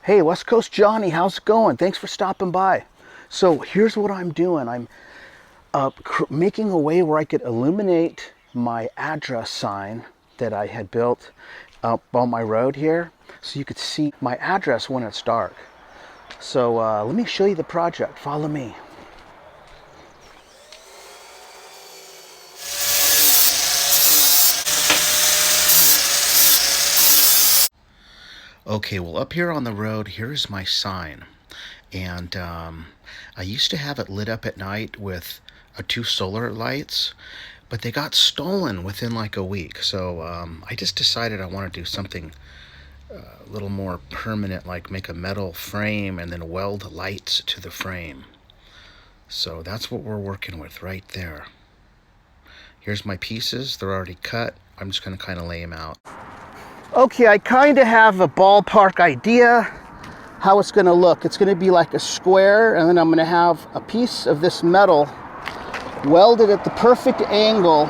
Hey, West Coast Johnny, how's it going? Thanks for stopping by. So here's what I'm doing. I'm making a way where I could illuminate my address sign that I had built up on my road here, so you could see my address when it's dark. So let me show you the project. Follow me. Okay, well, up here on the road, here's my sign. And I used to have it lit up at night with two solar lights, but they got stolen within like a week. So I just decided I want to do something a little more permanent, like make a metal frame and then weld lights to the frame. So that's what we're working with right there. Here's my pieces. They're already cut. I'm just going to kind of lay them out. Okay, I kind of have a ballpark idea how it's going to look. It's going to be like a square, and then I'm going to have a piece of this metal welded at the perfect angle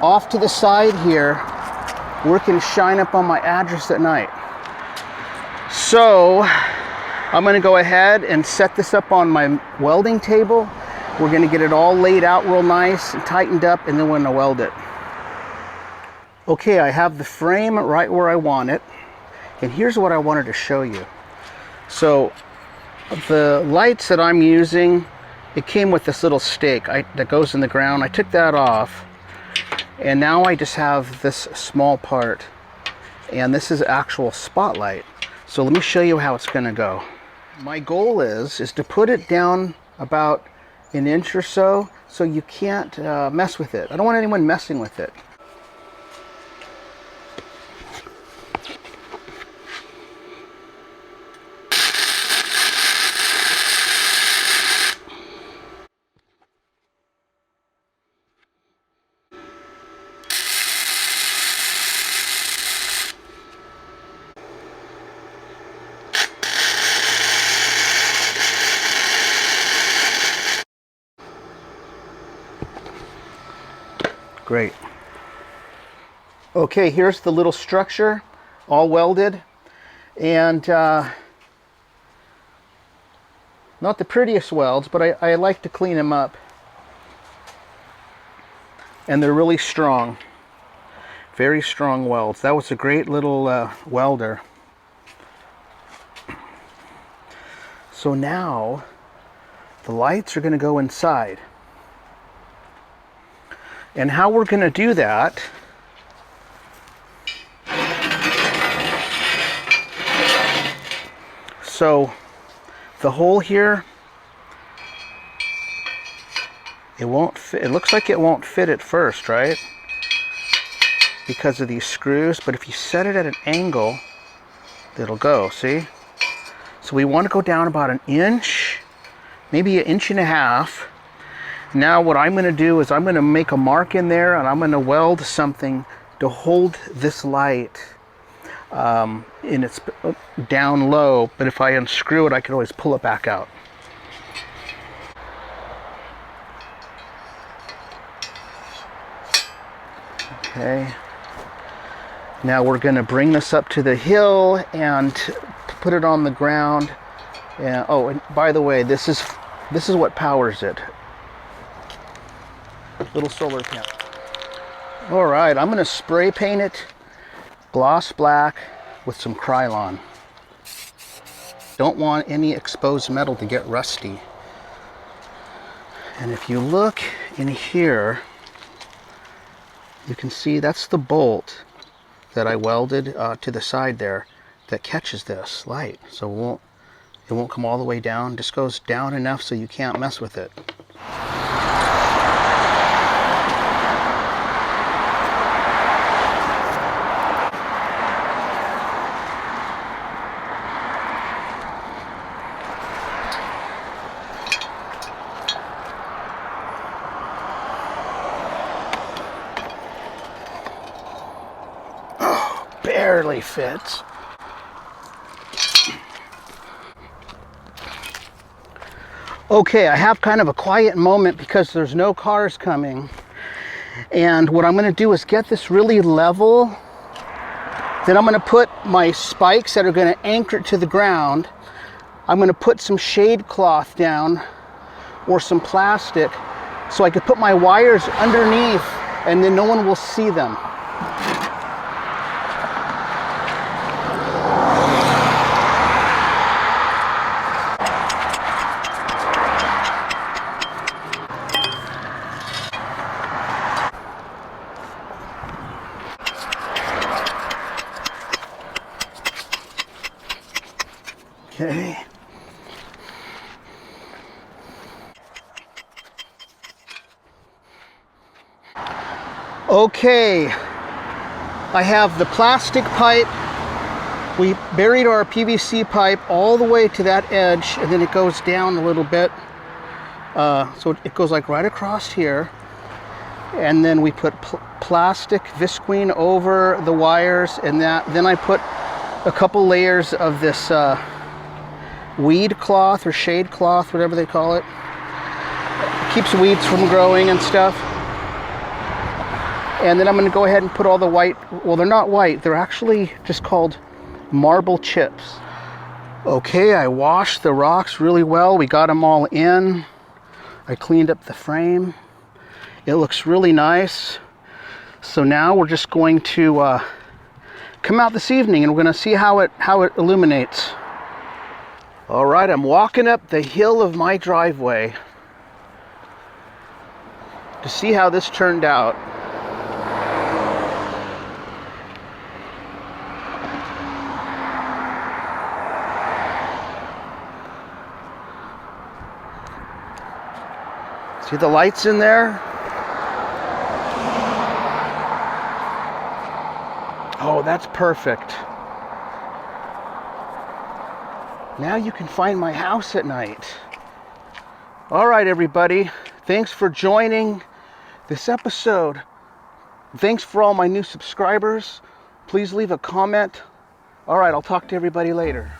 off to the side here, where it can shine up on my address at night. So I'm going to go ahead and set this up on my welding table. We're going to get it all laid out real nice and tightened up, and then we're going to weld it. Okay, I have the frame right where I want it, and here's what I wanted to show you. So the lights that I'm using, it came with this little stake that goes in the ground. I took that off, and now I just have this small part, and this is actual spotlight. So let me show you how it's going to go. My goal is to put it down about an inch or so you can't mess with it. I don't want anyone messing with it. Great. Okay, here's the little structure, all welded, and not the prettiest welds, but I like to clean them up. And they're really strong, very strong welds. That was a great little welder. So now the lights are going to go inside. And how we're going to do that, so the hole here, it won't fit. It looks like it won't fit at first, right? Because of these screws, but if you set it at an angle, it'll go, see? So we want to go down about an inch, maybe an inch and a half. Now what I'm going to do is I'm going to make a mark in there, and I'm going to weld something to hold this light in its down low, but if I unscrew it I can always pull it back out. Okay, now we're going to bring this up to the hill and put it on the ground. And oh, and by the way, this is what powers it. Little solar panel. All right, I'm going to spray paint it gloss black with some Krylon. Don't want any exposed metal to get rusty. And if you look in here, you can see that's the bolt that I welded to the side there that catches this light. So it won't come all the way down. Just goes down enough so you can't mess with it. Barely fits. Okay, I have kind of a quiet moment because there's no cars coming. And what I'm going to do is get this really level Then I'm going to put my spikes that are going to anchor it to the ground. I'm going to put some shade cloth down or some plastic so I could put my wires underneath and then no one will see them. Okay. Okay, I have the plastic pipe. We buried our PVC pipe all the way to that edge, and then it goes down a little bit. So it goes like right across here. And then we put plastic visqueen over the wires, and then I put a couple layers of this weed cloth or shade cloth, whatever they call it. It keeps weeds from growing and stuff. And then I'm going to go ahead and put all the white, well, they're not white, they're actually just called marble chips. Okay, I washed the rocks really well. We got them all in. I cleaned up the frame. It looks really nice. So now we're just going to come out this evening and we're going to see how it illuminates. All right, I'm walking up the hill of my driveway to see how this turned out. See the lights in there? Oh, that's perfect. Now you can find my house at night. All right, everybody. Thanks for joining this episode. Thanks for all my new subscribers. Please leave a comment. All right, I'll talk to everybody later.